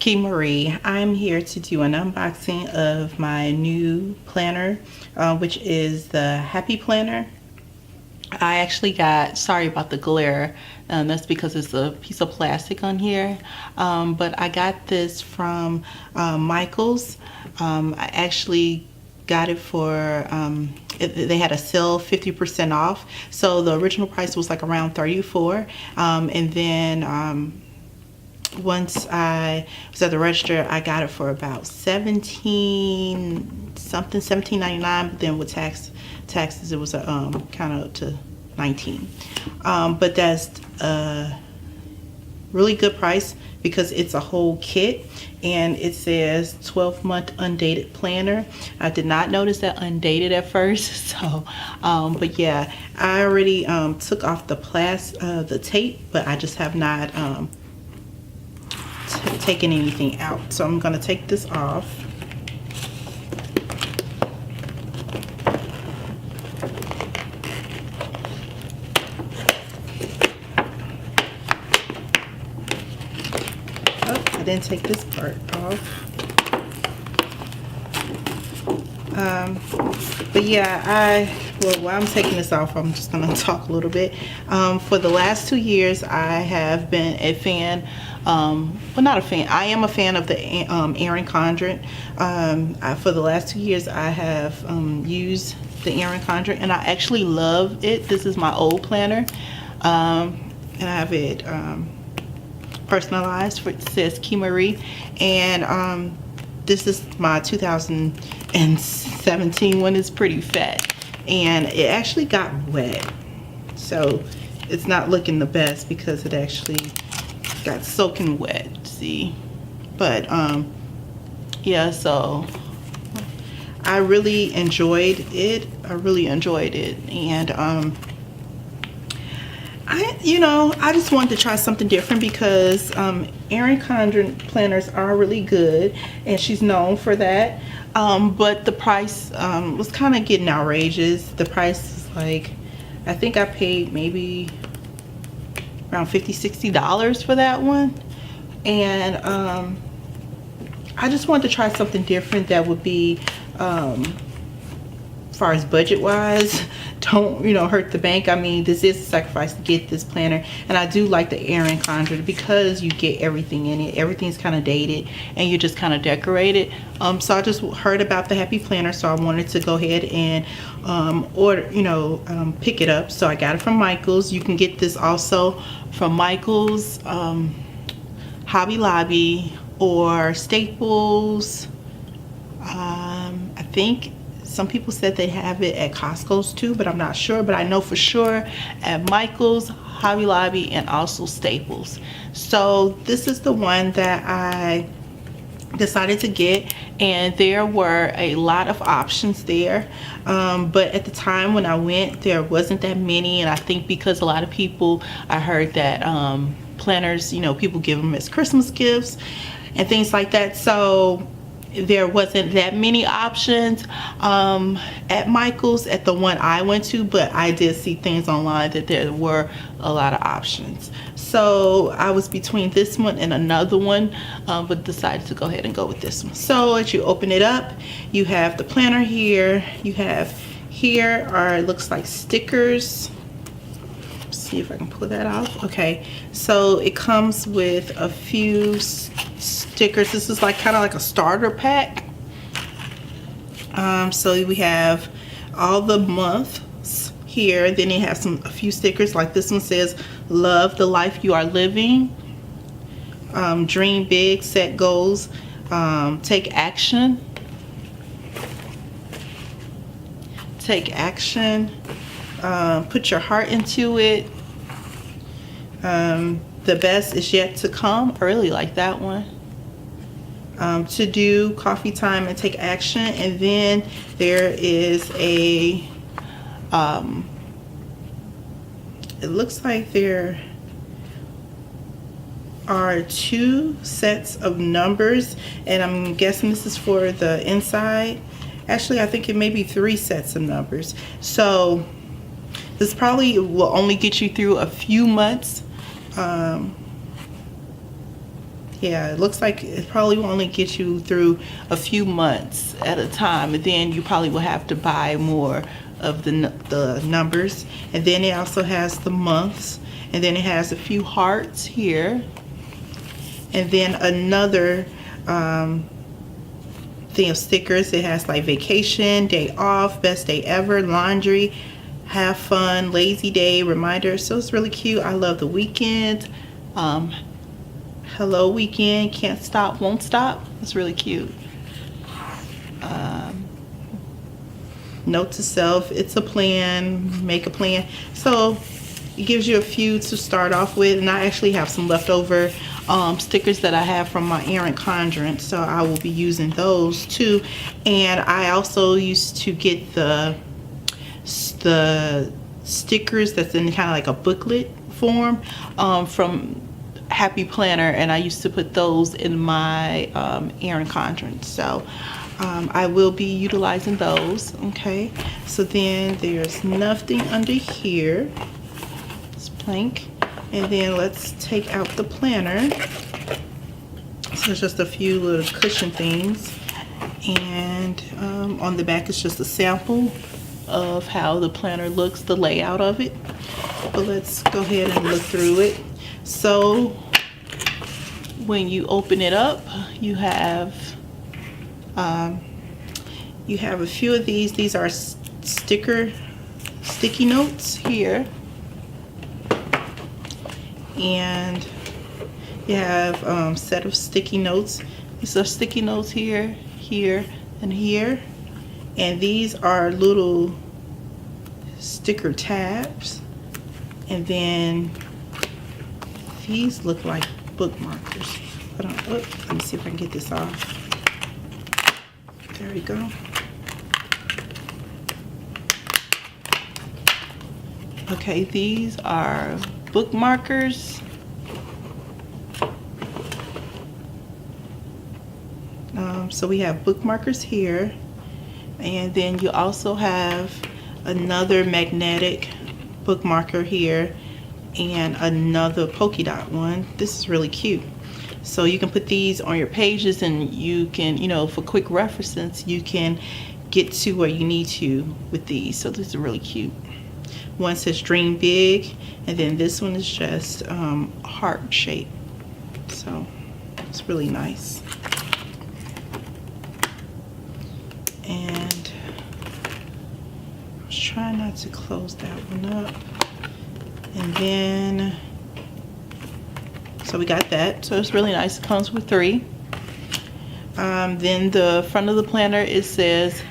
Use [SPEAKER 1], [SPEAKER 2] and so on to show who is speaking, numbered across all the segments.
[SPEAKER 1] Key Marie. I'm here to do an unboxing of my new planner, which is the Happy Planner. I actually got, sorry about the glare, that's because it's a piece of plastic on here, but I got this from Michaels. I actually got it for, they had a sale 50% off, so the original price was like around $34, and then once I was at the register, I got it for about 17 something, 17.99, but then with taxes it was kind of to 19. But that's a really good price because it's a whole kit, and it says 12-month undated planner. I did not notice that undated at first, so but yeah, I already took off the tape, but I just have not taken anything out. So I'm going to take this off. Oh, I didn't take this part off. But yeah, while I'm taking this off, I'm just going to talk a little bit. For the last 2 years, I have been a fan, well, not a fan, I am a fan of the Erin Condren. For the last 2 years, I have used the Erin Condren, and I actually love it. This is my old planner, and I have it personalized. It says Key Marie, and this is my 2017 one. It's pretty fat, and it actually got wet, so it's not looking the best because it actually got soaking wet. See, but yeah, so I really enjoyed it. And I just wanted to try something different because Erin Condren planners are really good, and she's known for that. But the price was kind of getting outrageous. The price is like, I think I paid maybe around $50–$60 for that one, and I just wanted to try something different that would be, as far as budget wise, don't hurt the bank. I mean, this is a sacrifice to get this planner, and I do like the Erin Condren because you get everything in it. Everything's kind of dated, and you just kind of decorate it. So I just heard about the Happy Planner, so I wanted to go ahead and order, pick it up. So I got it from Michaels. You can get this also from Michaels, Hobby Lobby, or Staples. I think some people said they have it at Costco's too, but I'm not sure. But I know for sure at Michaels, Hobby Lobby, and also Staples. So this is the one that I decided to get, and there were a lot of options there, but at the time when I went, there wasn't that many. And I think because a lot of people, I heard that planners, people give them as Christmas gifts and things like that, so there wasn't that many options at Michaels, at the one I went to, but I did see things online that there were a lot of options. So I was between this one and another one, but decided to go ahead and go with this one. So as you open it up, you have the planner here. You have here it looks like stickers. Let's see if I can pull that off. Okay, so it comes with a few stickers. This is like kind of like a starter pack. So we have all the months here. Then you have a few stickers, like this one says love the life you are living, dream big, set goals, take action, put your heart into it, the best is yet to come. I really like that one. To do, coffee time, and take action. And then there is a it looks like there are 2 sets of numbers, and I'm guessing this is for the inside. Actually, I think it may be 3 sets of numbers. So this probably will only get you through a few months. Yeah, it looks like it probably will only get you through a few months at a time, and then you probably will have to buy more of the numbers. And then it also has the months, and then it has a few hearts here, and then another thing of stickers. It has like vacation, day off, best day ever, laundry, have fun, lazy day, reminder. So it's really cute. I love the weekend. Hello weekend, can't stop, won't stop. It's really cute. Note to self, it's a plan, make a plan. So it gives you a few to start off with, and I actually have some leftover stickers that I have from my Erin Condren, so I will be using those too. And I also used to get the stickers that's in kind of like a booklet form from Happy Planner, and I used to put those in my Erin Condren. So I will be utilizing those. Okay, so then there's nothing under here. It's blank. And then let's take out the planner. So it's just a few little cushion things, and on the back it's just a sample of how the planner looks, the layout of it. But let's go ahead and look through it. So when you open it up, you have a few of these. These are sticky notes here, and you have a set of sticky notes. These are sticky notes here, here, and here, and these are little sticker tabs, and then these look like bookmarkers. Let me see if I can get this off. There we go. Okay, these are bookmarkers. So we have bookmarkers here, and then you also have another magnetic bookmarker here and another polka dot one. This is really cute. So you can put these on your pages, and you can, you know, for quick references, you can get to where you need to with these. So this is really cute. One says dream big, and then this one is just heart shape. So it's really nice. And I was trying not to close that one up. And then, so we got that. So it's really nice. It comes with 3. Then the front of the planner, it says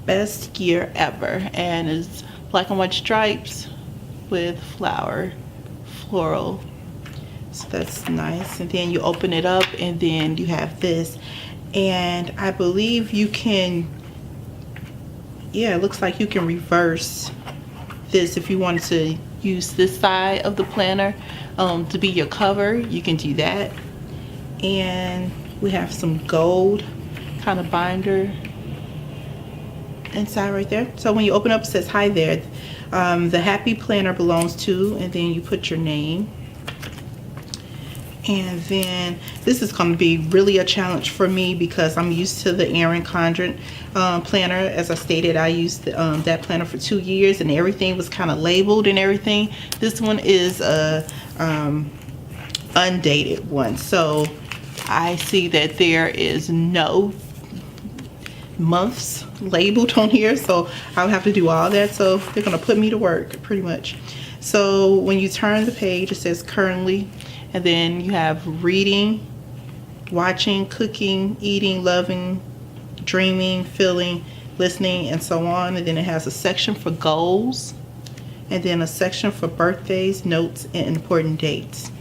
[SPEAKER 1] best year ever, and it's black and white stripes with floral. So that's nice. And then you open it up, and then you have this, and I believe you can, yeah, it looks like you can reverse this if you wanted to use this side of the planner to be your cover. You can do that. And we have some gold kind of binder inside right there. So when you open up, it says hi there, the Happy Planner belongs to, and then you put your name. And then this is going to be really a challenge for me because I'm used to the Erin Condren planner. As I stated, I used that planner for 2 years, and everything was kind of labeled and everything. This one is a undated one, so I see that there is no months labeled on here, so I'll have to do all that. So they're going to put me to work pretty much. So when you turn the page, it says currently, and then you have reading, watching, cooking, eating, loving, dreaming, feeling, listening, and so on. And then it has a section for goals, and then a section for birthdays, notes, and important dates.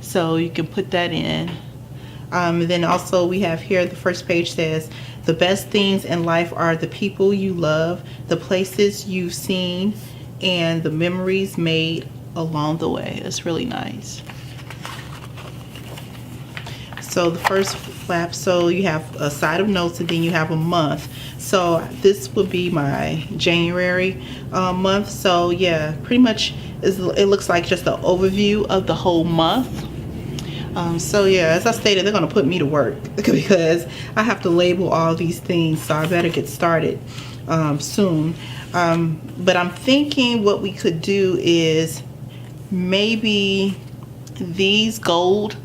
[SPEAKER 1] So you can put that in. And then also we have here, the first page says, the best things in life are the people you love, the places you've seen, and the memories made along the way. It's really nice. So the first flap, so you have a side of notes, and then you have a month. So this would be my January month. So yeah, pretty much it looks like just an overview of the whole month. So yeah, as I stated, they're gonna put me to work because I have to label all these things, so I better get started soon. But I'm thinking what we could do is maybe these gold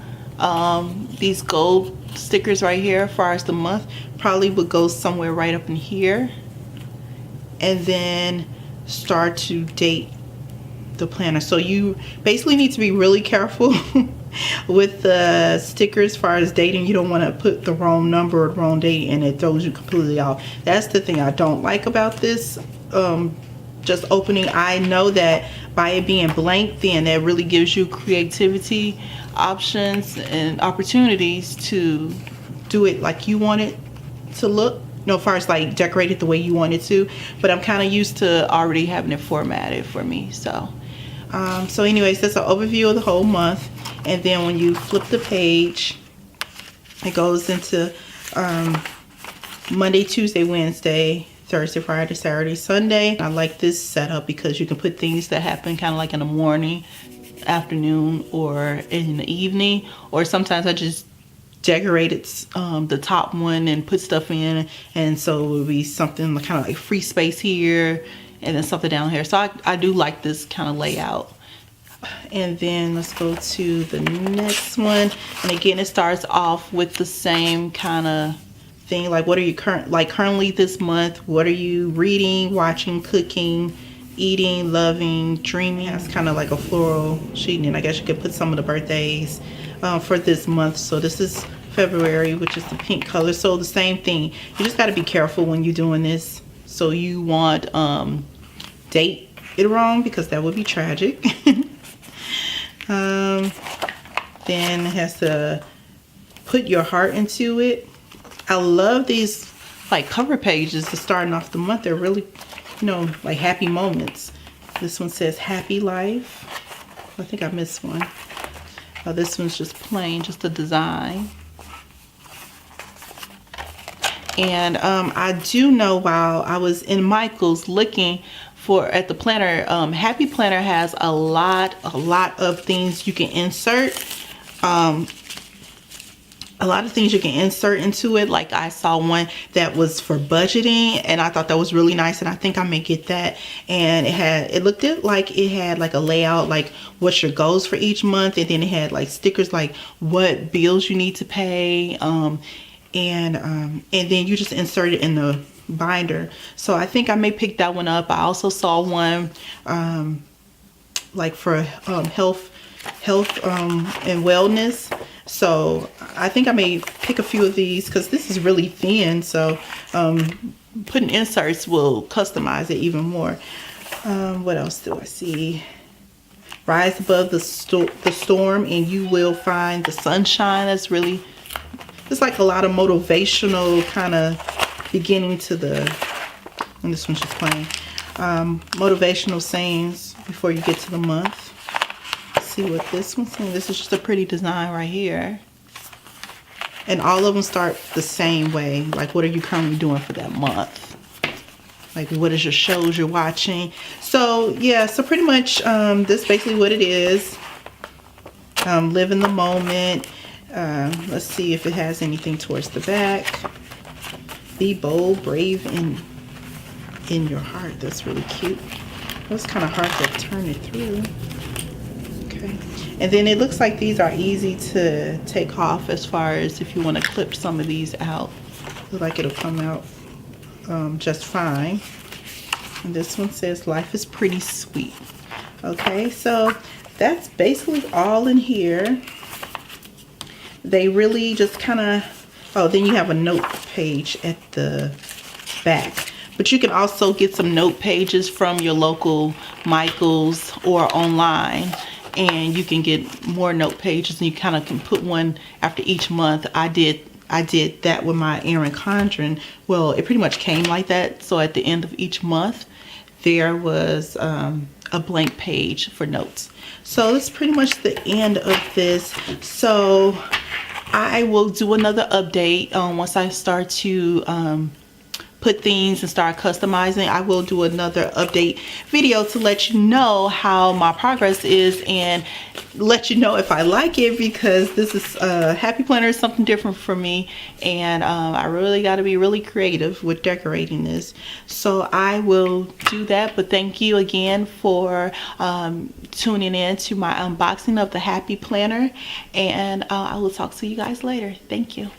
[SPEAKER 1] stickers right here, as far as the month, probably would go somewhere right up in here, and then start to date the planner. So you basically need to be really careful with the stickers as far as dating. You don't want to put the wrong number or the wrong date and it throws you completely off. That's the thing I don't like about this just opening. I know that by it being blank, then that really gives you creativity options and opportunities to do it like you want it to look. As far as like decorate it the way you want it to, but I'm kind of used to already having it formatted for me. So so anyways, that's an overview of the whole month. And then when you flip the page, it goes into Monday, Tuesday, Wednesday, Thursday, Friday, Saturday, Sunday. I like this setup because you can put things that happen kind of like in the morning, afternoon, or in the evening. Or sometimes I just decorated the top one and put stuff in, and so it would be something kind of like free space here and then something down here. So I do like this kind of layout. And then let's go to the next one, and again it starts off with the same kind of thing, like what are you currently this month, what are you reading, watching, cooking, eating, loving, dreaming. It's kind of like a floral sheet, and I guess you could put some of the birthdays for this month. So this is February, which is the pink color. So the same thing, you just got to be careful when you're doing this. So you want date it wrong, because that would be tragic. Then it has to put your heart into it. I love these like cover pages to starting off the month. They're really, like happy moments. This one says happy life. I think I missed one. This one's just plain, just a design. And I do know, while I was in Michael's looking at the planner, Happy Planner has a lot of things you can insert. A lot of things you can insert into it. Like I saw one that was for budgeting, and I thought that was really nice, and I think I may get that. And it looked like it had like a layout, like what's your goals for each month, and then it had like stickers like what bills you need to pay, and then you just insert it in the binder. So I think I may pick that one up. I also saw one like for health and wellness. So I think I may pick a few of these, because this is really thin. So putting inserts will customize it even more. What else do I see? Rise above the storm and you will find the sunshine. That's really, it's like a lot of motivational kind of beginning to and this one's just plain. Motivational sayings before you get to the month. See what this one's saying. This is just a pretty design right here, and all of them start the same way. Like, what are you currently doing for that month? Like, what is your shows you're watching? So yeah, so pretty much this is basically what it is. Live in the moment. Let's see if it has anything towards the back. Be bold, brave, in your heart. That's really cute. It's kind of hard to turn it through. Okay, and then it looks like these are easy to take off, as far as if you want to clip some of these out. Looks like it'll come out just fine. And this one says life is pretty sweet. Okay, so that's basically all in here. They really just kind of, then you have a note page at the back. But you can also get some note pages from your local Michael's or online, and you can get more note pages, and you kind of can put one after each month. I did that with my Erin Condren. Well, it pretty much came like that. So at the end of each month, there was a blank page for notes. So that's pretty much the end of this. So I will do another update once I start to put things and start customizing, I will do another update video to let you know how my progress is and let you know if I like it, because this is Happy Planner is something different for me, and I really got to be really creative with decorating this. So I will do that. But thank you again for tuning in to my unboxing of the Happy Planner, and I will talk to you guys later. Thank you.